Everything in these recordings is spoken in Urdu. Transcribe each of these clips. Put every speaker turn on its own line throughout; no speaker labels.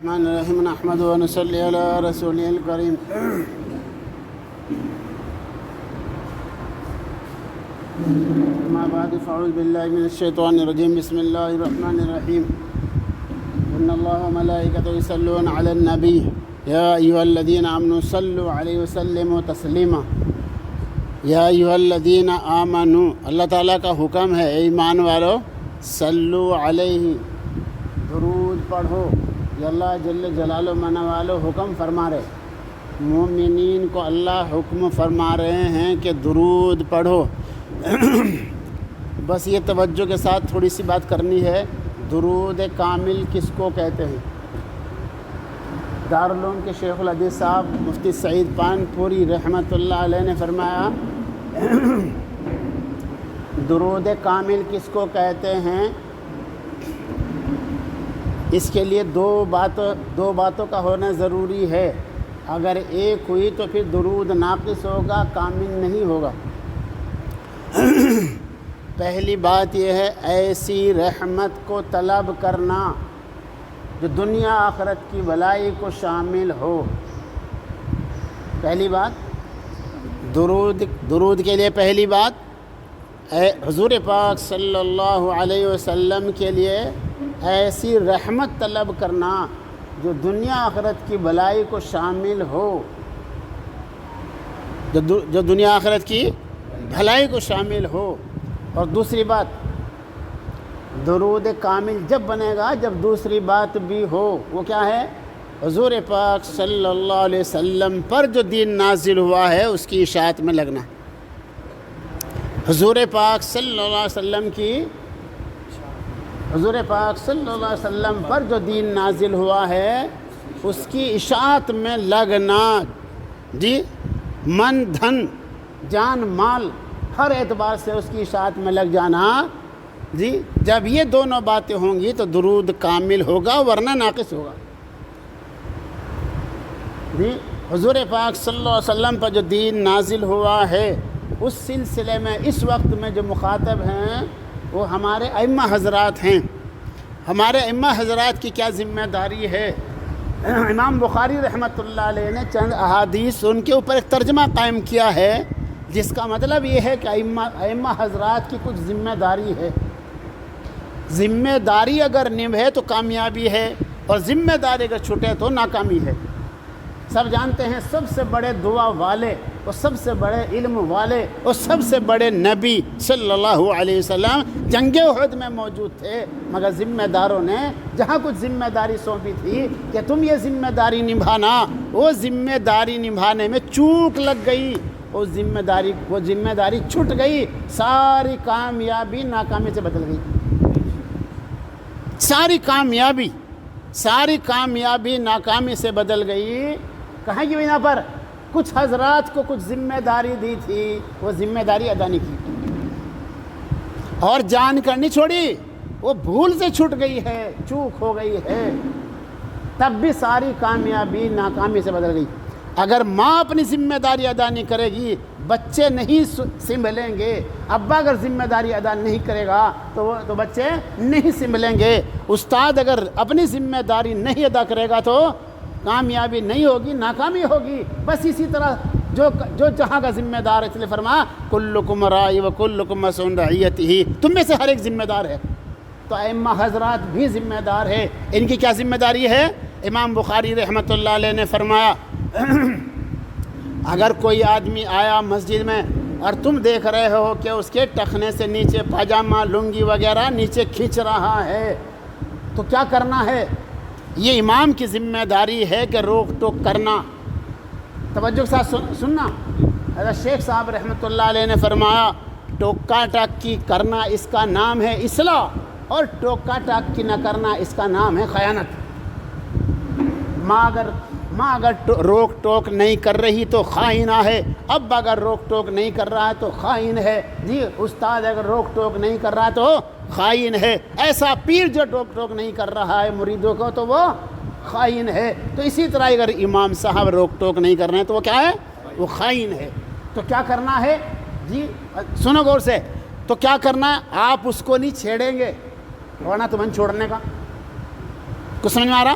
الرحمن الرحیم نحمده ونصلی علی رسوله الکریم اما بعد فاعوذ باللہ من الشیطان الرجیم بسم اللہ الرحمن الرحیم ان اللہ وملائکته یصلون علی النبی یا ایھا الذین آمنوا صلوا علیہ وسلموا تسلیما یا ایھا الذین آمنوا اللہ تعالیٰ کا حکم ہے اے ایمان والو صلو علیہ درود پڑھو. یہ اللہ جل جلالہ من والو حکم فرما رہے مومنین کو اللہ حکم فرما رہے ہیں کہ درود پڑھو. بس یہ توجہ کے ساتھ تھوڑی سی بات کرنی ہے. درود کامل کس کو کہتے ہیں؟ دارالعلوم کے شیخ الحدیث صاحب مفتی سعید پان پوری رحمۃ اللہ علیہ نے فرمایا درود کامل کس کو کہتے ہیں؟ اس کے لیے دو باتوں کا ہونا ضروری ہے. اگر ایک ہوئی تو پھر درود ناقص ہوگا، کامل نہیں ہوگا. پہلی بات یہ ہے ایسی رحمت کو طلب کرنا جو دنیا آخرت کی بھلائی کو شامل ہو. پہلی بات درود کے لیے پہلی بات حضور پاک صلی اللہ علیہ وسلم کے لیے ایسی رحمت طلب کرنا جو دنیا آخرت کی بھلائی کو شامل ہو، جو دنیا آخرت کی بھلائی کو شامل ہو. اور دوسری بات درود کامل جب بنے گا جب دوسری بات بھی ہو. وہ کیا ہے؟ حضور پاک صلی اللہ علیہ وسلم پر جو دین نازل ہوا ہے اس کی اشاعت میں لگنا. حضور پاک صلی اللہ علیہ وسلم پر جو دین نازل ہوا ہے اس کی اشاعت میں لگنا. جی من دھن جان مال ہر اعتبار سے اس کی اشاعت میں لگ جانا. جی جب یہ دونوں باتیں ہوں گی تو درود کامل ہوگا ورنہ ناقص ہوگا. جی حضور پاک صلی اللہ علیہ وسلم پر جو دین نازل ہوا ہے اس سلسلے میں اس وقت میں جو مخاطب ہیں وہ ہمارے ائمہ حضرات ہیں. ہمارے ائمہ حضرات کی کیا ذمہ داری ہے؟ امام بخاری رحمۃ اللہ علیہ نے چند احادیث ان کے اوپر ایک ترجمہ قائم کیا ہے جس کا مطلب یہ ہے کہ ائمہ حضرات کی کچھ ذمہ داری ہے. ذمہ داری اگر نبھے تو کامیابی ہے اور ذمہ داری اگر چھوٹے تو ناکامی ہے. سب جانتے ہیں سب سے بڑے دعا والے اور سب سے بڑے علم والے اور سب سے بڑے نبی صلی اللہ علیہ وسلم جنگ احد میں موجود تھے، مگر ذمہ داروں نے جہاں کچھ ذمہ داری سونپی تھی کہ تم یہ ذمہ داری نبھانا، وہ ذمہ داری نبھانے میں چوک لگ گئی، وہ ذمہ داری چھٹ گئی، ساری کامیابی ناکامی سے بدل گئی. ساری کامیابی ناکامی سے بدل گئی. کہیں کی بنا پر کچھ حضرات کو کچھ ذمہ داری دی تھی، وہ ذمہ داری ادا نہیں کی اور جان کر نہیں چھوڑی، وہ بھول سے چھوٹ گئی ہے، چوک ہو گئی ہے، تب بھی ساری کامیابی ناکامی سے بدل گئی. اگر ماں اپنی ذمہ داری ادا نہیں کرے گی بچے نہیں سنبھلیں گے. ابا اگر ذمہ داری ادا نہیں کرے گا تو بچے نہیں سنبھلیں گے. استاد اگر اپنی ذمہ داری نہیں ادا کرے گا تو کامیابی نہیں ہوگی، ناکامی ہوگی. بس اسی طرح جو جہاں کا ذمہ دار ہے، اس لیے فرمایا کلکم راع وکلکم مسئول عن رعیتہ، تم میں سے ہر ایک ذمہ دار ہے. تو ائمہ حضرات بھی ذمہ دار ہے. ان کی کیا ذمہ داری ہے؟ امام بخاری رحمۃ اللہ علیہ نے فرمایا اگر کوئی آدمی آیا مسجد میں اور تم دیکھ رہے ہو کہ اس کے ٹخنے سے نیچے پاجامہ لنگی وغیرہ نیچے کھینچ رہا ہے تو کیا کرنا ہے؟ یہ امام کی ذمہ داری ہے کہ روک ٹوک کرنا. توجہ کے ساتھ سننا. حضرت شیخ صاحب رحمۃ اللہ علیہ نے فرمایا ٹوکا ٹاکی کرنا اس کا نام ہے اصلاح اور ٹوکا ٹاکی نہ کرنا اس کا نام ہے خیانت. ماں اگر روک ٹوک نہیں کر رہی تو خائنہ ہے، اب اگر روک ٹوک نہیں کر رہا ہے تو خائن ہے. جی استاد اگر روک ٹوک نہیں کر رہا ہے تو خائن ہے. ایسا پیر جو روک ٹوک نہیں کر رہا ہے مریدوں کو تو وہ خائن ہے. تو اسی طرح اگر امام صاحب روک ٹوک نہیں کر رہے ہیں تو وہ کیا ہے؟ وہ خائن ہے. تو کیا کرنا ہے؟ جی سنو غور سے. تو کیا کرنا ہے؟ آپ اس کو نہیں چھیڑیں گے ورنہ تمہیں چھوڑنے کا. کچھ سمجھ میں آ رہا؟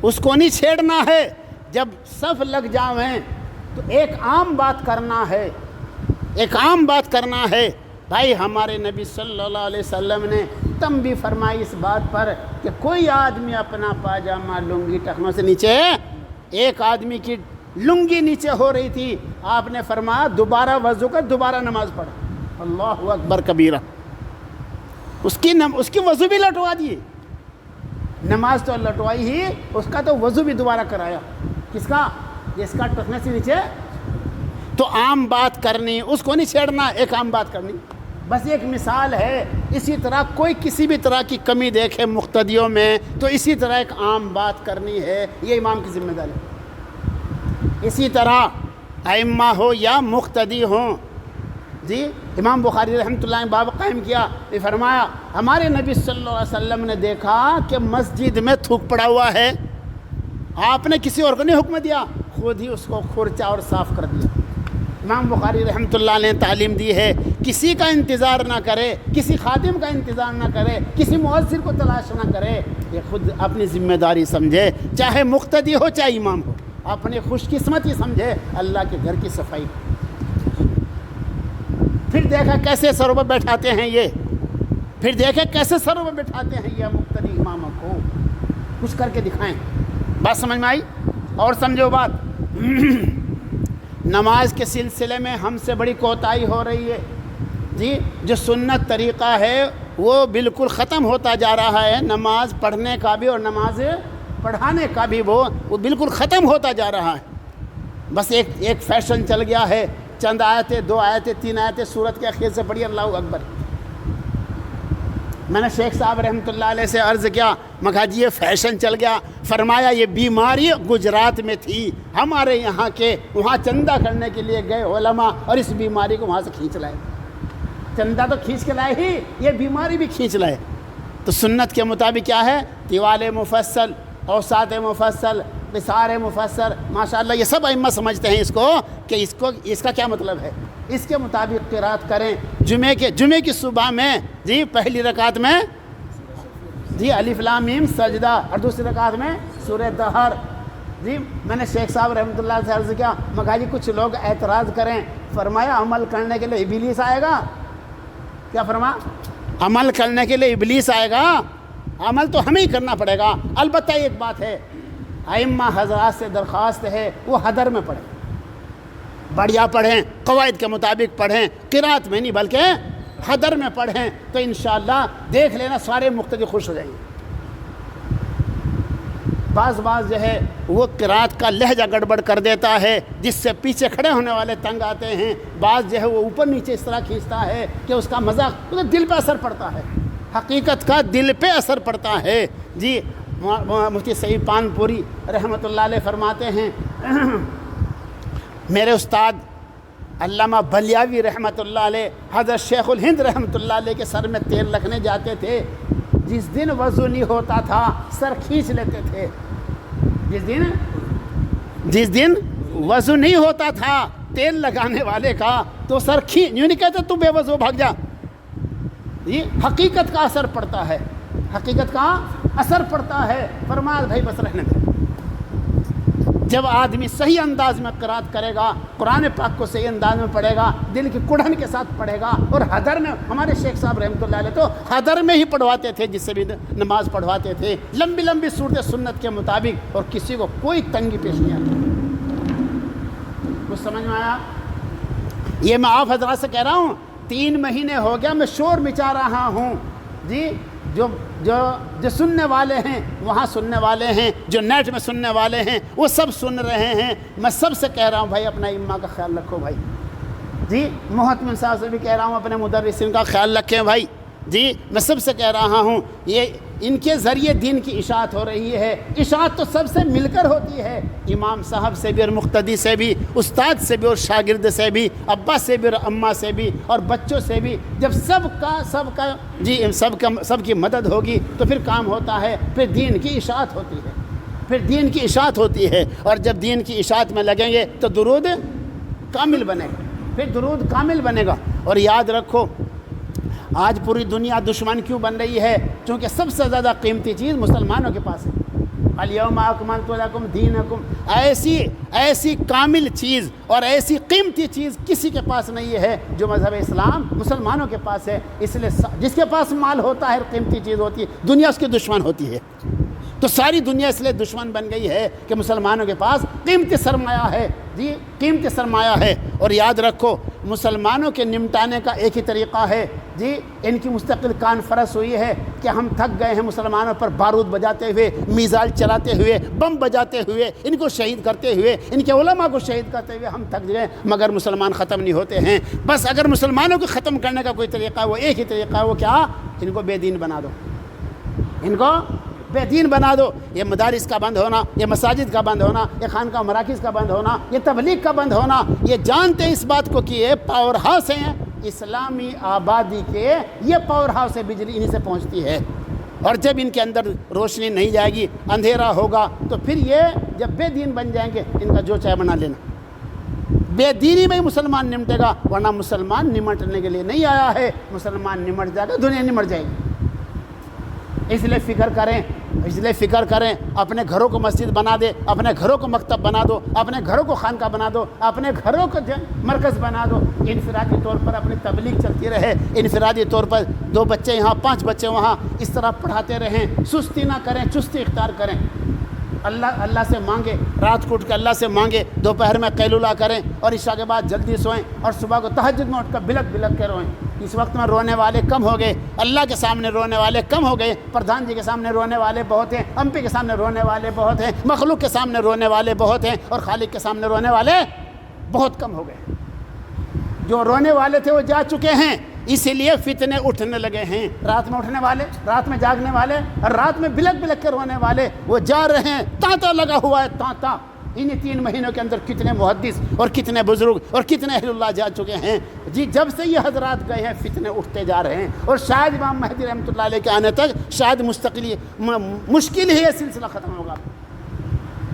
اس کو نہیں چھیڑنا ہے. جب صف لگ جاویں تو ایک عام بات کرنا ہے, ایک عام بات کرنا ہے. بھائی ہمارے نبی صلی اللہ علیہ وسلم نے تنبیہ فرمائی اس بات پر کہ کوئی آدمی اپنا پاجامہ لنگی ٹخنوں سے نیچے, ایک آدمی کی لنگی نیچے ہو رہی تھی, آپ نے فرمایا دوبارہ وضو کر, دوبارہ نماز پڑھ. اللہ اکبر کبیرہ. اس کی وضو بھی لٹوا دیے, نماز تو لٹوائی ہی, اس کا تو وضو بھی دوبارہ کرایا. کس کا؟ جس کا ٹخنے سے نیچے. تو عام بات کرنی, اس کو نہیں چھیڑنا, ایک عام بات کرنی. بس ایک مثال ہے. اسی طرح کوئی کسی بھی طرح کی کمی دیکھے مقتدیوں میں تو اسی طرح ایک عام بات کرنی ہے, یہ امام کی ذمہ داری. اسی طرح ائمہ ہو یا مقتدی ہوں. جی امام بخاری رحمۃ اللہ نے باب قائم کیا, یہ فرمایا ہمارے نبی صلی اللہ علیہ وسلم نے دیکھا کہ مسجد میں تھوک پڑا ہوا ہے, آپ نے کسی اور کو نہیں حکم دیا, خود ہی اس کو کھرچا اور صاف کر دیا. امام بخاری رحمۃ اللہ نے تعلیم دی ہے کسی کا انتظار نہ کرے, کسی خادم کا انتظار نہ کرے, کسی مؤذن کو تلاش نہ کرے, یہ خود اپنی ذمہ داری سمجھے, چاہے مقتدی ہو چاہے امام ہو, اپنی خوش قسمتی سمجھے اللہ کے گھر کی صفائی. پھر دیکھا کیسے سروں پر بیٹھاتے ہیں یہ, پھر دیکھا کیسے سروں پر بیٹھاتے ہیں یہ مقتدی اماموں کو, کچھ کر کے دکھائیں. بات سمجھ میں آئی؟ اور سمجھو بات, نماز کے سلسلے میں ہم سے بڑی کوتاہی ہو رہی ہے. جی جو سنت طریقہ ہے وہ بالکل ختم ہوتا جا رہا ہے, نماز پڑھنے کا بھی اور نماز پڑھانے کا بھی وہ بالکل ختم ہوتا جا رہا ہے. بس ایک فیشن چل گیا ہے, چند آیتیں, 2 آیتیں, 3 آیتیں سورت کے اخیر سے پڑھی, اللہ اکبر. میں نے شیخ صاحب رحمۃ اللہ علیہ سے عرض کیا, میں کہا جی یہ فیشن چل گیا. فرمایا یہ بیماری گجرات میں تھی, ہمارے یہاں کے وہاں چندہ کرنے کے لیے گئے علماء اور اس بیماری کو وہاں سے کھینچ لائے. چندہ تو کھینچ کے لائے ہی, یہ بیماری بھی کھینچ لائے. تو سنت کے مطابق کیا ہے؟ طوال مفصل, اوساط مفصل, قصار مفسر, ماشاءاللہ یہ سب ائمہ سمجھتے ہیں اس کو کہ اس کا کیا مطلب ہے. اس کے مطابق قرات کریں. جمعے کی صبح میں جی پہلی رکعت میں جی الف لام میم سجدہ, اور دوسری رکعت میں سورہ دہر. جی میں نے شیخ صاحب رحمۃ اللہ سے عرض کیا, میں کہا جی کچھ لوگ اعتراض کریں. فرمایا عمل کرنے کے لیے ابلیس آئے گا. کیا فرمایا؟ عمل کرنے کے لیے ابلیس آئے گا, عمل تو ہمیں ہی کرنا پڑے گا. البتہ ایک بات ہے, ائمہ حضرات سے درخواست ہے وہ حضر میں پڑھیں, بڑھیا پڑھیں, قواعد کے مطابق پڑھیں, قرات میں نہیں بلکہ حضر میں پڑھیں. تو انشاءاللہ دیکھ لینا سارے مقتدی خوش ہو جائیں گے. بعض جو ہے وہ قرات کا لہجہ گڑبڑ کر دیتا ہے جس سے پیچھے کھڑے ہونے والے تنگ آتے ہیں. بعض جو ہے وہ اوپر نیچے اس طرح کھینچتا ہے کہ اس کا مذاق دل پہ اثر پڑتا ہے, حقیقت کا دل پہ اثر پڑتا ہے. جی مفتی سعید پان پوری رحمۃ اللہ علیہ فرماتے ہیں, میرے استاد علامہ بلیاوی رحمۃ اللہ علیہ حضرت شیخ الہند رحمۃ اللہ علیہ کے سر میں تیل رکھنے جاتے تھے. جس دن وضو نہیں ہوتا تھا سر کھینچ لیتے تھے. جس دن وضو نہیں ہوتا تھا تیل لگانے والے کا تو سر یوں نہیں کہتے تو بے وضو بھاگ جا. یہ حقیقت کا اثر پڑتا ہے, حقیقت کا اثر پڑتا ہے. فرمایا بھائی بس رہنے دے. جب آدمی صحیح انداز میں قرات کرے گا, قرآن پاک کو صحیح انداز میں پڑھے گا, دل کی کڑھن کے ساتھ پڑھے گا. اور حضر میں ہمارے شیخ صاحب رحمۃ اللہ علیہ تو حضر میں ہی پڑھواتے تھے, جس سے بھی نماز پڑھواتے تھے, لمبی لمبی صورت سنت کے مطابق, اور کسی کو کوئی تنگی پیش نہیں آتی. کچھ سمجھ میں آیا؟ یہ میں آپ حضرات سے کہہ رہا ہوں, 3 مہینے ہو گیا میں شور مچا رہا ہوں. جی جو سننے والے ہیں وہاں سننے والے ہیں, جو نیٹ میں سننے والے ہیں وہ سب سن رہے ہیں. میں سب سے کہہ رہا ہوں بھائی اپنا امہ کا خیال رکھو بھائی. جی محتمم صاحب سے بھی کہہ رہا ہوں اپنے مدرسین کا خیال رکھیں بھائی. جی میں سب سے کہہ رہا ہوں یہ ان کے ذریعے دین کی اشاعت ہو رہی ہے. اشاعت تو سب سے مل کر ہوتی ہے, امام صاحب سے بھی اور مقتدی سے بھی, استاد سے بھی اور شاگرد سے بھی, ابا سے بھی اور اماں سے بھی اور بچوں سے بھی. جب سب کی مدد ہوگی تو پھر کام ہوتا ہے, پھر دین کی اشاعت ہوتی ہے. اور جب دین کی اشاعت میں لگیں گے تو درود کامل بنے گا. اور یاد رکھو آج پوری دنیا دشمن کیوں بن رہی ہے؟ چونکہ سب سے زیادہ قیمتی چیز مسلمانوں کے پاس ہے. الیوم اکملت لکم دینکم، ایسی کامل چیز اور ایسی قیمتی چیز کسی کے پاس نہیں ہے جو مذہب اسلام مسلمانوں کے پاس ہے۔ اس لیے جس کے پاس مال ہوتا ہے، قیمتی چیز ہوتی ہے، دنیا اس کی دشمن ہوتی ہے۔ تو ساری دنیا اس لیے دشمن بن گئی ہے کہ مسلمانوں کے پاس قیمتی سرمایہ ہے، جی قیمتی سرمایہ ہے۔ اور یاد رکھو، مسلمانوں کے نمٹانے کا ایک ہی طریقہ ہے، جی ان کی مستقل کانفرنس ہوئی ہے کہ ہم تھک گئے ہیں مسلمانوں پر بارود بجاتے ہوئے، میزائل چلاتے ہوئے، بم بجاتے ہوئے، ان کو شہید کرتے ہوئے، ان کے علماء کو شہید کرتے ہوئے ہم تھک گئے، مگر مسلمان ختم نہیں ہوتے ہیں۔ بس اگر مسلمانوں کو ختم کرنے کا کوئی طریقہ ہے، وہ ایک ہی طریقہ ہے، وہ کیا؟ ان کو بے دین بنا دو، ان کو بے دین بنا دو۔ یہ مدارس کا بند ہونا، یہ مساجد کا بند ہونا، یہ خانقاہ مراکز کا بند ہونا، یہ تبلیغ کا بند ہونا، یہ جانتے ہیں اس بات کو کہ یہ پاور ہاؤس ہیں اسلامی آبادی کے، یہ پاور ہاؤس ہے، بجلی انہی سے پہنچتی ہے۔ اور جب ان کے اندر روشنی نہیں جائے گی، اندھیرا ہوگا، تو پھر یہ جب بے دین بن جائیں گے، ان کا جو چاہے بنا لینا۔ بے دینی میں مسلمان نمٹے گا، ورنہ مسلمان نمٹنے کے لیے نہیں آیا ہے۔ مسلمان نمٹ جائے گا، دنیا نمٹ جائے گی۔ اس لیے فکر کریں، اپنے گھروں کو مسجد بنا دے، اپنے گھروں کو مکتب بنا دو، اپنے گھروں کو خانقاہ بنا دو، اپنے گھروں کو مرکز بنا دو۔ انفرادی طور پر اپنی تبلیغ چلتی رہے، انفرادی طور پر 2 بچے یہاں، 5 بچے وہاں، اس طرح پڑھاتے رہیں، سستی نہ کریں، چستی اختیار کریں۔ اللہ سے مانگے، رات کو اٹھ کے اللہ سے مانگے، دوپہر میں قیلولہ کریں، اور عشاء کے بعد جلدی سوئیں، اور صبح کو تہجد میں اٹھ کر بلک بلک کے روئیں۔ اس وقت میں رونے والے کم ہو گئے، اللہ کے سامنے رونے والے کم ہو گئے، پردھان جی کے سامنے رونے والے بہت ہیں، ایم پی کے سامنے رونے والے بہت ہیں، مخلوق کے سامنے رونے والے بہت ہیں، اور خالق کے سامنے رونے والے بہت کم ہو گئے۔ جو رونے والے تھے وہ جا چکے ہیں، اسی لیے فتنے اٹھنے لگے ہیں۔ رات میں اٹھنے والے، رات میں جاگنے والے، اور رات میں بلک بلک کے رونے والے وہ جا رہے ہیں۔ تانتا لگا ہوا ہے، تانتا۔ انہی 3 مہینوں کے اندر کتنے محدث اور کتنے بزرگ اور کتنے اہل اللہ جا چکے ہیں۔ جی جب سے یہ حضرات گئے ہیں، فتنے اٹھتے جا رہے ہیں، اور شاید امام مہدی رحمۃ اللہ علیہ کے آنے تک شاید مشکل ہی یہ سلسلہ ختم ہوگا۔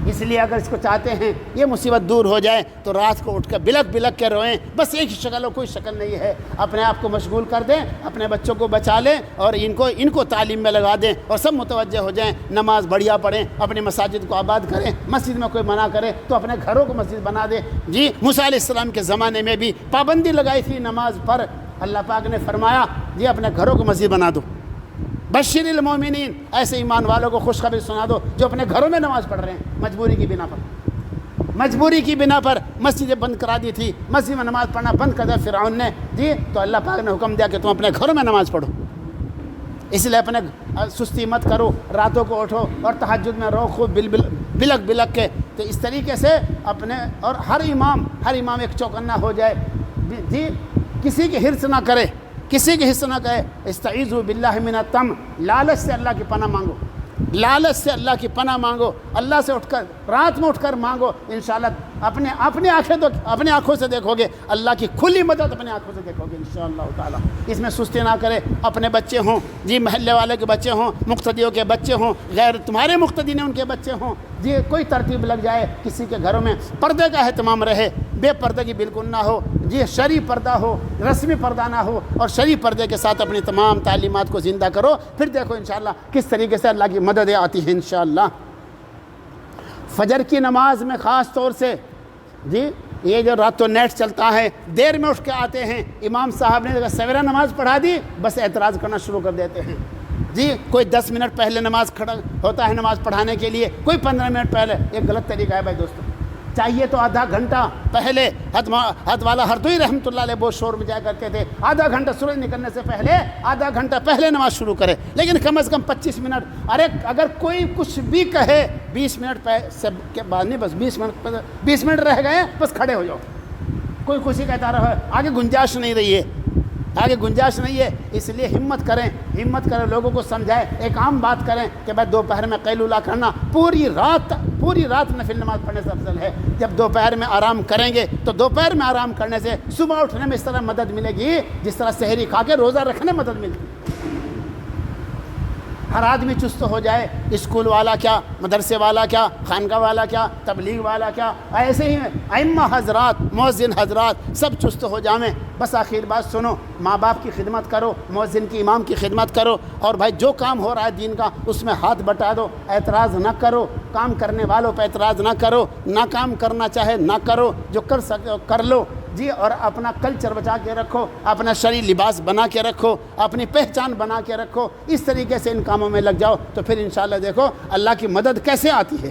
اس لیے اگر اس کو چاہتے ہیں یہ مصیبت دور ہو جائے، تو رات کو اٹھ کر بلک بلک کے روئیں۔ بس ایک ہی شکل ہو، کوئی شکل نہیں ہے۔ اپنے آپ کو مشغول کر دیں، اپنے بچوں کو بچا لیں، اور ان کو تعلیم میں لگا دیں، اور سب متوجہ ہو جائیں، نماز بڑھیا پڑھیں، اپنی مساجد کو آباد کریں۔ مسجد میں کوئی منع کرے تو اپنے گھروں کو مسجد بنا دیں۔ جی موسیٰ علیہ السلام کے زمانے میں بھی پابندی لگائی تھی نماز پر، اللہ پاک نے فرمایا جی اپنے گھروں کو مسجد بنا دو۔ بشر المومنین، ایسے ایمان والوں کو خوشخبری سنا دو جو اپنے گھروں میں نماز پڑھ رہے ہیں، مجبوری کی بنا پر مسجدیں بند کرا دی تھی، مسجد میں نماز پڑھنا بند کر دیا فرعون نے، جی تو اللہ پاک نے حکم دیا کہ تم اپنے گھروں میں نماز پڑھو۔ اس لیے اپنے سستی مت کرو، راتوں کو اٹھو اور تہجد میں رہو خوب بلک بلک کے۔ تو اس طریقے سے اپنے، اور ہر امام ایک چوکنا ہو جائے، جی کسی کی حرص نہ کرے، کسی کی حصہ نہ کہے۔ استعیذوا باللہ من الطمع، لالچ سے اللہ کی پناہ مانگو، لالچ سے اللہ کی پناہ مانگو، اللہ سے اٹھ کر رات میں اٹھ کر مانگو، انشاءاللہ اپنے آنکھوں سے دیکھو گے اللہ کی کھلی مدد، اپنے آنکھوں سے دیکھو گے انشاءاللہ تعالی۔ اس میں سستی نہ کرے، اپنے بچے ہوں، جی محلے والے کے بچے ہوں، مقتدیوں کے بچے ہوں، غیر تمہارے مقتدی نے ان کے بچے ہوں، جی کوئی ترتیب لگ جائے، کسی کے گھروں میں پردے کا اہتمام رہے، بے پردگی بالکل نہ ہو، جی شرعی پردہ ہو، رسمی پردہ نہ ہو، اور شرعی پردے کے ساتھ اپنی تمام تعلیمات کو زندہ کرو، پھر دیکھو انشاءاللہ کس طریقے سے اللہ کی مددیں آتی ہیں انشاءاللہ۔ فجر کی نماز میں خاص طور سے، جی یہ جو راتوں نیٹ چلتا ہے، دیر میں اٹھ کے آتے ہیں، امام صاحب نے سویرے نماز پڑھا دی، بس اعتراض کرنا شروع کر دیتے ہیں۔ جی کوئی 10 منٹ پہلے نماز کھڑا ہوتا ہے نماز پڑھانے کے لیے، کوئی 15 منٹ پہلے۔ یہ غلط طریقہ ہے بھائی دوستو، چاہیے تو آدھا گھنٹہ پہلے۔ حد والا ہردوئی رحمۃ اللہ علیہ بہت شور مچایا کرتے تھے، آدھا گھنٹہ سورج نکلنے سے پہلے، آدھا گھنٹہ پہلے نماز شروع کرے، لیکن کم از کم 25 منٹ۔ ارے اگر کوئی کچھ بھی کہے 20 منٹ سے کے بعد نہیں، بس 20 منٹ رہ گئے، بس کھڑے ہو جاؤ، کوئی خوشی کہتا رہا، آگے گنجائش نہیں رہی ہے، آگے گنجائش نہیں ہے۔ اس لیے ہمت کریں، لوگوں کو سمجھائیں، ایک عام بات کریں کہ بھائی دوپہر میں قیلولہ کرنا، پوری رات نفل نماز پڑھنے سے افضل ہے۔ جب دوپہر میں آرام کریں گے تو دوپہر میں آرام کرنے سے صبح اٹھنے میں اس طرح مدد ملے گی جس طرح سحری کھا کے روزہ رکھنے میں مدد ملتی۔ ہر آدمی چست ہو جائے، اسکول والا کیا، مدرسے والا کیا، خانقاہ والا کیا، تبلیغ والا کیا، ایسے ہی ائمہ حضرات، مؤذن حضرات سب چست ہو جائیں۔ بس آخر بات سنو، ماں باپ کی خدمت کرو، مؤذن کی، امام کی خدمت کرو، اور بھائی جو کام ہو رہا ہے دین کا اس میں ہاتھ بٹا دو، اعتراض نہ کرو، کام کرنے والوں پہ اعتراض نہ کرو، نہ کام کرنا چاہے نہ کرو، جو کر سکتے ہو کر لو جی، اور اپنا کلچر بچا کے رکھو، اپنا شرعی لباس بنا کے رکھو، اپنی پہچان بنا کے رکھو، اس طریقے سے ان کاموں میں لگ جاؤ تو پھر انشاءاللہ دیکھو اللہ کی مدد کیسے آتی ہے۔